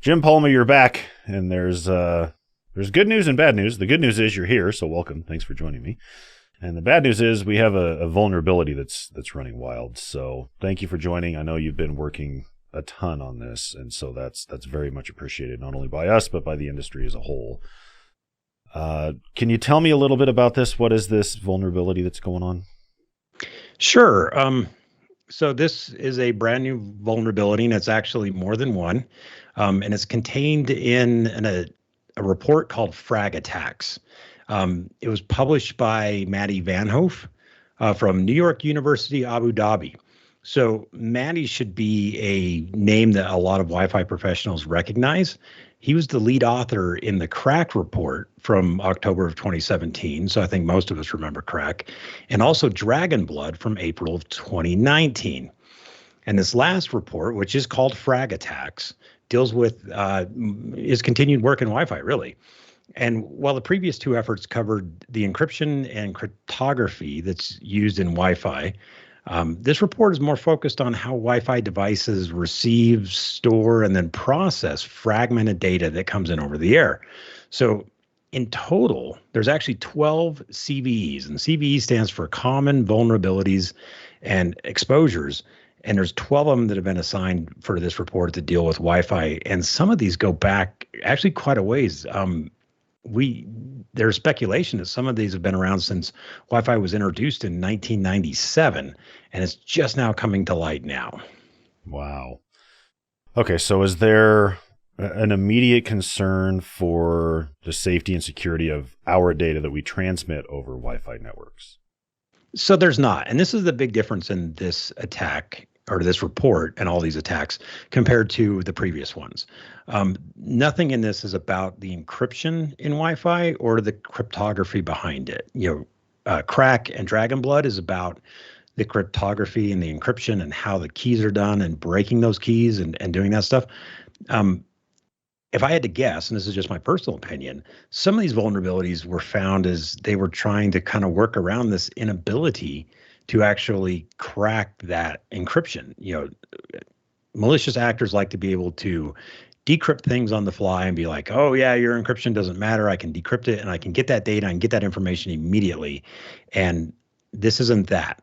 Jim Palmer, you're back, and there's good news and bad news. The good news is you're here, so welcome. Thanks for joining me. And the bad news is we have a vulnerability that's running wild. So thank you for joining. I know you've been working a ton on this, and so that's very much appreciated, not only by us but by the industry as a whole. Can you tell me a little bit about this? What is this vulnerability that's going on? Sure. So this is a brand new vulnerability, and it's actually more than one. And it's contained in a report called FragAttacks. It was published by Maddie Van Hoof from New York University, Abu Dhabi. So Maddie should be a name that a lot of Wi-Fi professionals recognize. He was the lead author in the Crack report from October of 2017. So I think most of us remember Crack, and also Dragon Blood from April of 2019. And this last report, which is called FragAttacks, deals with is continued work in Wi-Fi, really. And while the previous two efforts covered the encryption and cryptography that's used in Wi-Fi, this report is more focused on how Wi-Fi devices receive, store, and then process fragmented data that comes in over the air. So in total, there's actually 12 CVEs, and CVE stands for Common Vulnerabilities and Exposures. And there's 12 of them that have been assigned for this report to deal with Wi-Fi. And some of these go back actually quite a ways. There's speculation that some of these have been around since Wi-Fi was introduced in 1997, and it's just now coming to light now. Wow. Okay, so is there an immediate concern for the safety and security of our data that we transmit over Wi-Fi networks? So there's not. And this is the big difference in this attack, or this report, and all these attacks compared to the previous ones. Nothing in this is about the encryption in Wi-Fi or the cryptography behind it. Crack and Dragon Blood is about the cryptography and the encryption and how the keys are done and breaking those keys and doing that stuff. If I had to guess, and this is just my personal opinion, some of these vulnerabilities were found as they were trying to kind of work around this inability to actually crack that encryption. Malicious actors like to be able to decrypt things on the fly and be like, oh yeah, your encryption doesn't matter. I can decrypt it and I can get that data and get that information immediately. And this isn't that.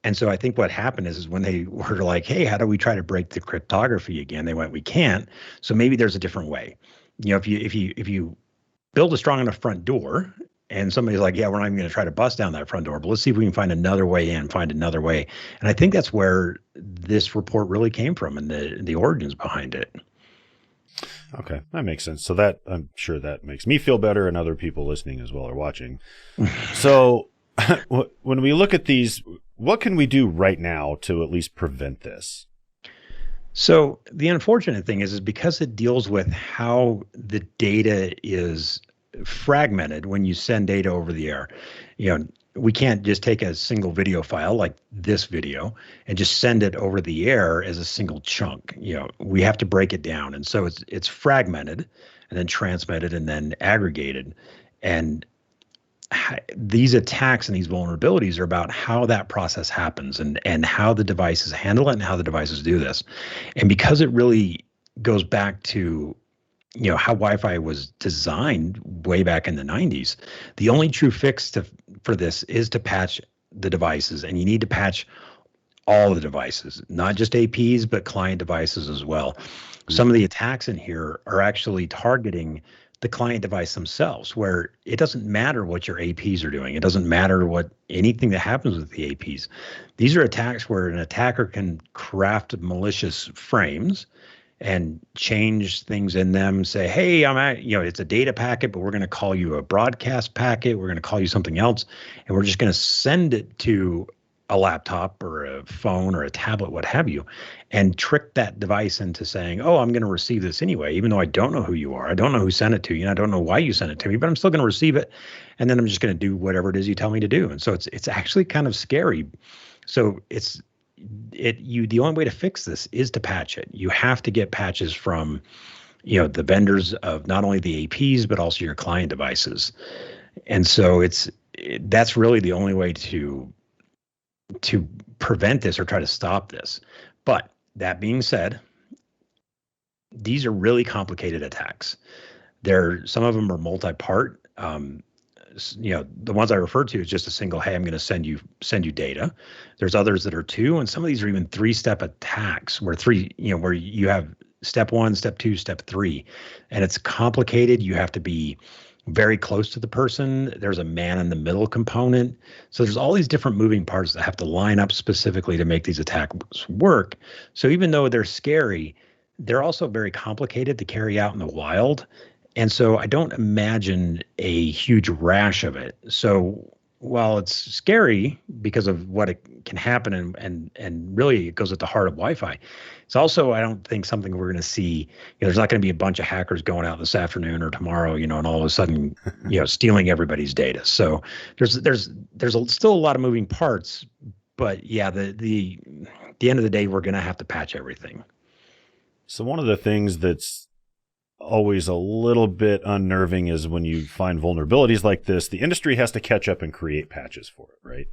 And so I think what happened is when they were like, hey, how do we try to break the cryptography again? They went, we can't. So maybe there's a different way. If you build a strong enough front door, and somebody's like, yeah, we're not even going to try to bust down that front door, but let's see if we can find another way in, find another way. And I think that's where this report really came from, and the origins behind it. Okay, that makes sense. So that, I'm sure that makes me feel better, and other people listening as well or watching. So when we look at these, what can we do right now to at least prevent this? So the unfortunate thing is because it deals with how the data is fragmented when you send data over the air. We can't just take a single video file like this video and just send it over the air as a single chunk. We have to break it down. And so it's fragmented and then transmitted and then aggregated. And these attacks and these vulnerabilities are about how that process happens and how the devices handle it and how the devices do this. And because it really goes back to how Wi-Fi was designed way back in the 90s, the only true fix for this is to patch the devices, and you need to patch all the devices, not just APs, but client devices as well. Some of the attacks in here are actually targeting the client device themselves, where it doesn't matter what your APs are doing. It doesn't matter anything that happens with the APs. These are attacks where an attacker can craft malicious frames and change things in them, say, hey, it's a data packet, but we're going to call you a broadcast packet. We're going to call you something else. And we're just going to send it to a laptop or a phone or a tablet, what have you, and trick that device into saying, oh, I'm going to receive this anyway, even though I don't know who you are. I don't know who sent it to you. And I don't know why you sent it to me, but I'm still going to receive it. And then I'm just going to do whatever it is you tell me to do. And so it's actually kind of scary. So the only way to fix this is to patch it. You have to get patches from, the vendors of not only the APs, but also your client devices. And so that's really the only way to prevent this or try to stop this. But that being said, these are really complicated attacks. Some of them are multi-part. The ones I refer to is just a single, hey, I'm going to send you data. There's others that are two, and some of these are even 3-step attacks where where you have step 1, step 2, step 3, and it's complicated. You have to be very close to the person. There's a man in the middle component. So there's all these different moving parts that have to line up specifically to make these attacks work. So even though they're scary, they're also very complicated to carry out in the wild. And so I don't imagine a huge rash of it. So while it's scary because of what it can happen and really it goes at the heart of Wi-Fi, it's also, I don't think, something we're going to see. There's not going to be a bunch of hackers going out this afternoon or tomorrow, and all of a sudden, stealing everybody's data. So there's still a lot of moving parts, but yeah, the end of the day, we're going to have to patch everything. So one of the things that's always a little bit unnerving is when you find vulnerabilities like this, the industry has to catch up and create patches for it, right?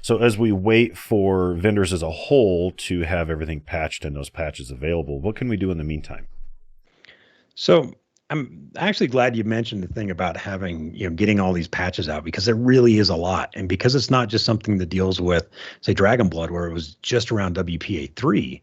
So as we wait for vendors as a whole to have everything patched and those patches available, what can we do in the meantime? So I'm actually glad you mentioned the thing about having, getting all these patches out, because there really is a lot. And because it's not just something that deals with, say, Dragon Blood, where it was just around WPA3,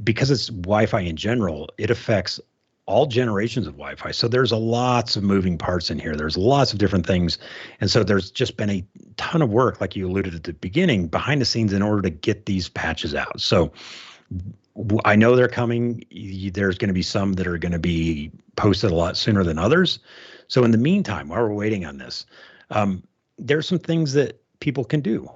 because it's Wi-Fi in general, it affects all generations of Wi-Fi. So there's lots of moving parts in here. There's lots of different things. And so there's just been a ton of work, like you alluded at the beginning, behind the scenes in order to get these patches out. So I know they're coming. There's going to be some that are going to be posted a lot sooner than others. So in the meantime, while we're waiting on this, there's some things that people can do.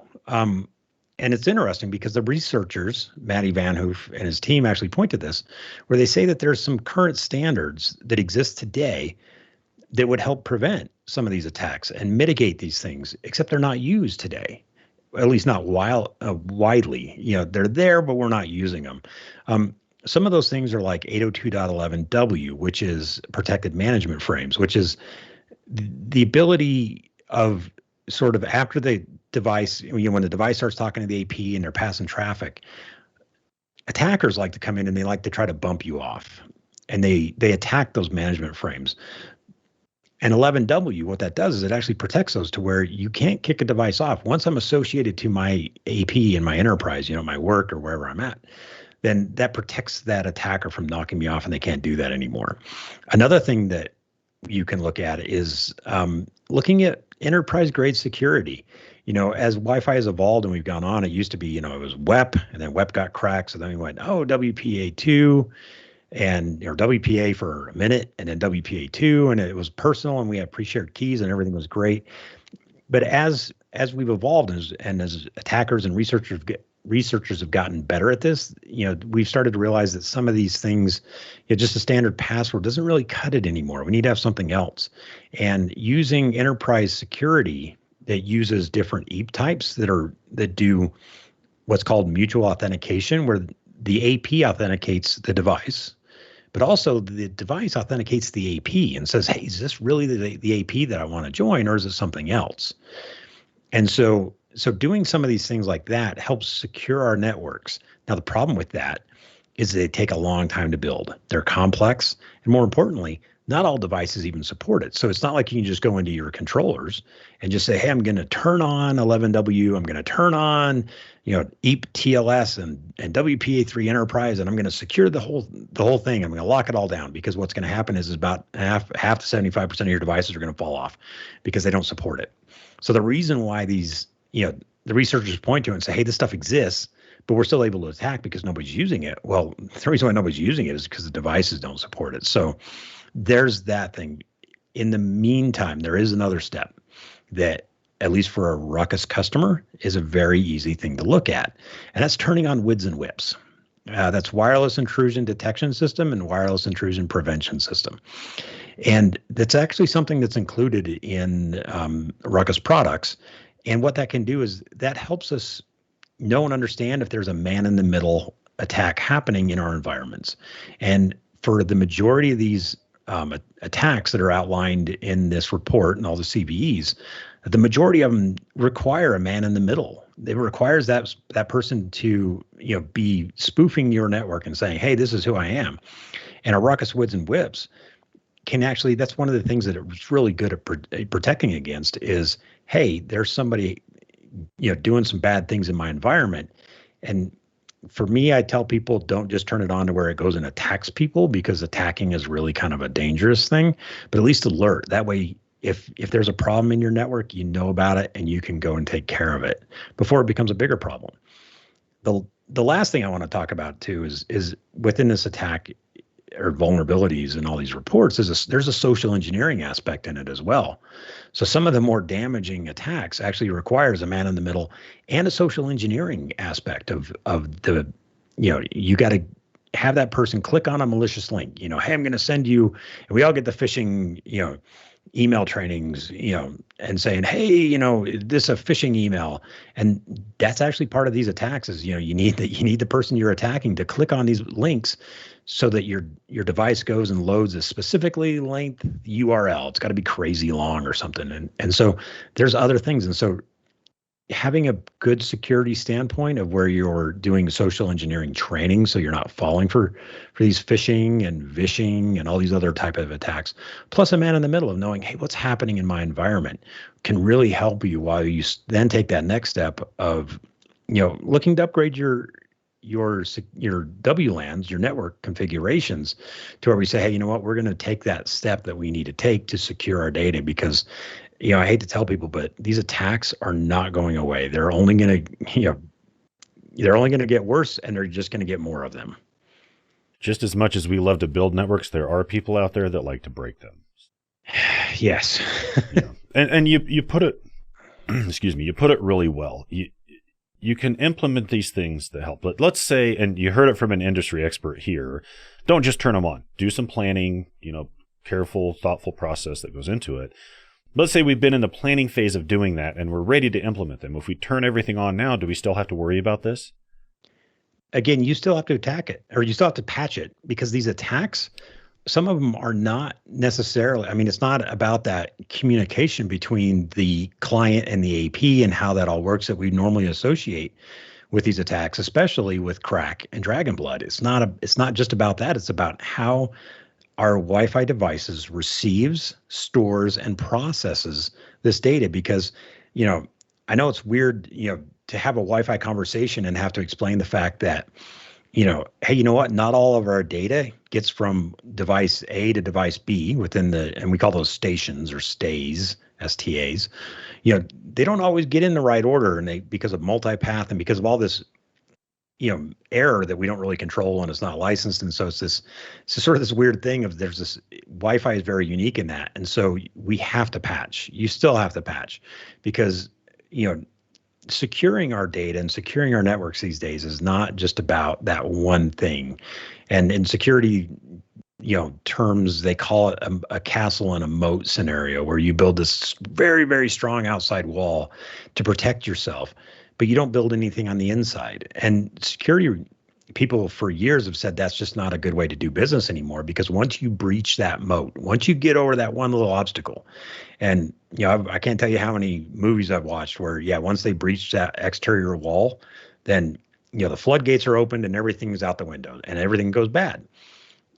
And it's interesting because the researchers, Matty Van Hoof and his team, actually point to this, where they say that there's some current standards that exist today that would help prevent some of these attacks and mitigate these things, except they're not used today, at least not widely. They're there, but we're not using them. Some of those things are like 802.11w, which is protected management frames, which is the ability of sort of after the device, when the device starts talking to the AP and they're passing traffic, attackers like to come in and they like to try to bump you off, and they attack those management frames. And 11W, what that does is it actually protects those to where you can't kick a device off. Once I'm associated to my AP in my enterprise, my work or wherever I'm at, then that protects that attacker from knocking me off, and they can't do that anymore. Another thing that you can look at is looking at enterprise-grade security. As Wi-Fi has evolved and we've gone on, it used to be, it was WEP, and then WEP got cracked. So then we went, WPA2, and or WPA for a minute, and then WPA2, and it was personal, and we had pre-shared keys, and everything was great. But as we've evolved, and as attackers and researchers have gotten better at this, we've started to realize that some of these things, just a standard password doesn't really cut it anymore. We need to have something else. And using enterprise security that uses different EAP types that do what's called mutual authentication, where the AP authenticates the device, but also the device authenticates the AP and says, hey, is this really the AP that I want to join, or is it something else? And so doing some of these things like that helps secure our networks. Now, the problem with that is they take a long time to build. They're complex, and more importantly, not all devices even support it. So it's not like you can just go into your controllers and just say, hey, I'm going to turn on 11W. I'm going to turn on, EAP TLS and WPA3 Enterprise, and I'm going to secure the whole thing. I'm going to lock it all down, because what's going to happen is about half to 75% of your devices are going to fall off because they don't support it. So the reason why these, the researchers point to it and say, hey, this stuff exists, but we're still able to attack because nobody's using it. Well, the reason why nobody's using it is because the devices don't support it. So there's that thing. In the meantime, there is another step that, at least for a Ruckus customer, is a very easy thing to look at, and that's turning on WIDS and WIPs. That's wireless intrusion detection system and wireless intrusion prevention system. And that's actually something that's included in Ruckus products. And what that can do is that helps us know and understand if there's a man-in-the-middle attack happening in our environments. And for the majority of these attacks that are outlined in this report and all the CVEs, the majority of them require a man in the middle it requires that person to be spoofing your network and saying, hey, this is who I am. And a ruckus WIDs and WIPs can actually, that's one of the things that it's really good at protecting against is, hey, there's somebody doing some bad things in my environment. And for me, I tell people, don't just turn it on to where it goes and attacks people, because attacking is really kind of a dangerous thing, but at least alert. That way, if there's a problem in your network, you know about it and you can go and take care of it before it becomes a bigger problem. The last thing I want to talk about too is within this attack or vulnerabilities in all these reports there's a social engineering aspect in it as well. So some of the more damaging attacks actually requires a man in the middle and a social engineering aspect of the, you got to have that person click on a malicious link, hey, I'm going to send you, and we all get the phishing, email trainings, and saying, hey, this a phishing email. And that's actually part of these attacks is, you need the person you're attacking to click on these links so that your device goes and loads a specifically length URL. It's got to be crazy long or something. And so there's other things. And so having a good security standpoint of where you're doing social engineering training, so you're not falling for these phishing and vishing and all these other type of attacks, plus a man in the middle of knowing, hey, what's happening in my environment, can really help you while you then take that next step of, looking to upgrade your WLANs, your network configurations, to where we say, hey, you know what, we're going to take that step that we need to take to secure our data, because I hate to tell people, but these attacks are not going away. They're only going to get worse, and they're just going to get more of them. Just as much as we love to build networks, there are people out there that like to break them. Yes. And you put it, excuse me, you put it really well. You can implement these things that help. But let's say, and you heard it from an industry expert here, don't just turn them on. Do some planning, careful, thoughtful process that goes into it. Let's say we've been in the planning phase of doing that and we're ready to implement them. If we turn everything on now, do we still have to worry about this? Again, you still have to attack it, or you still have to patch it, because these attacks, some of them are not necessarily, it's not about that communication between the client and the AP and how that all works that we normally associate with these attacks, especially with Crack and Dragonblood. It's not just about that. It's about how our Wi-Fi devices receives, stores, and processes this data, because, I know it's weird, to have a Wi-Fi conversation and have to explain the fact that, hey, you know what? Not all of our data gets from device A to device B and we call those stations or stays, STAs. They don't always get in the right order, and because of multipath and because of all this, error that we don't really control, and it's not licensed. And so it's sort of this weird thing of there's this Wi-Fi is very unique in that. And so we have to patch. You still have to patch, because, securing our data and securing our networks these days is not just about that one thing. And in security, terms, they call it a castle and a moat scenario, where you build this very, very strong outside wall to protect yourself, but you don't build anything on the inside. And security people for years have said that's just not a good way to do business anymore, because once you breach that moat, once you get over that one little obstacle, and I can't tell you how many movies I've watched where, once they breach that exterior wall, then the floodgates are opened and everything's out the window and everything goes bad.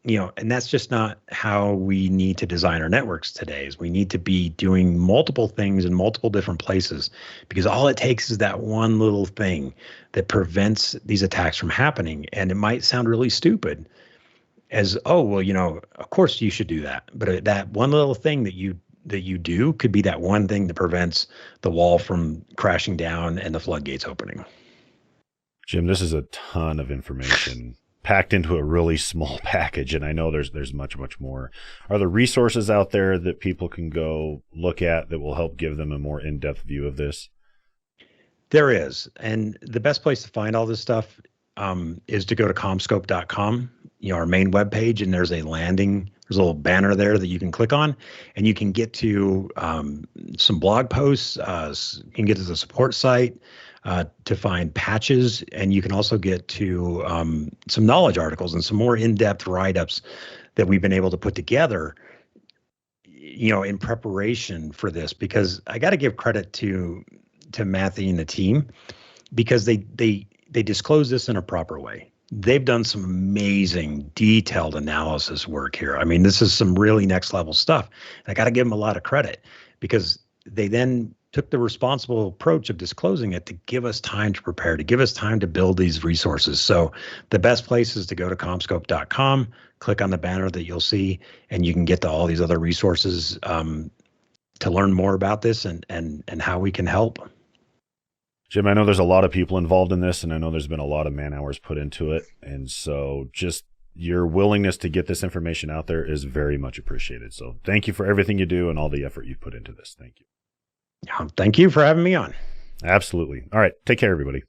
And that's just not how we need to design our networks today. Is we need to be doing multiple things in multiple different places, because all it takes is that one little thing that prevents these attacks from happening. And it might sound really stupid as, oh, well, of course you should do that. But that one little thing that you do could be that one thing that prevents the wall from crashing down and the floodgates opening. Jim, this is a ton of information packed into a really small package, and I know there's much, much more. Are there resources out there that people can go look at that will help give them a more in-depth view of this? There is, and the best place to find all this stuff is to go to CommScope.com, our main webpage, and there's a little banner there that you can click on, and you can get to some blog posts, you can get to the support site, to find patches, and you can also get to some knowledge articles and some more in-depth write-ups that we've been able to put together, in preparation for this. Because I got to give credit to Matthew and the team. because they disclose this in a proper way. They've done some amazing detailed analysis work here. I mean, this is some really next level stuff. I got to give them a lot of credit because they then took the responsible approach of disclosing it to give us time to prepare, to give us time to build these resources. So the best place is to go to CommScope.com, click on the banner that you'll see, and you can get to all these other resources to learn more about this and how we can help. Jim, I know there's a lot of people involved in this, and I know there's been a lot of man hours put into it. And so just your willingness to get this information out there is very much appreciated. So thank you for everything you do and all the effort you put into this. Thank you. Thank you for having me on. Absolutely. All right. Take care, everybody.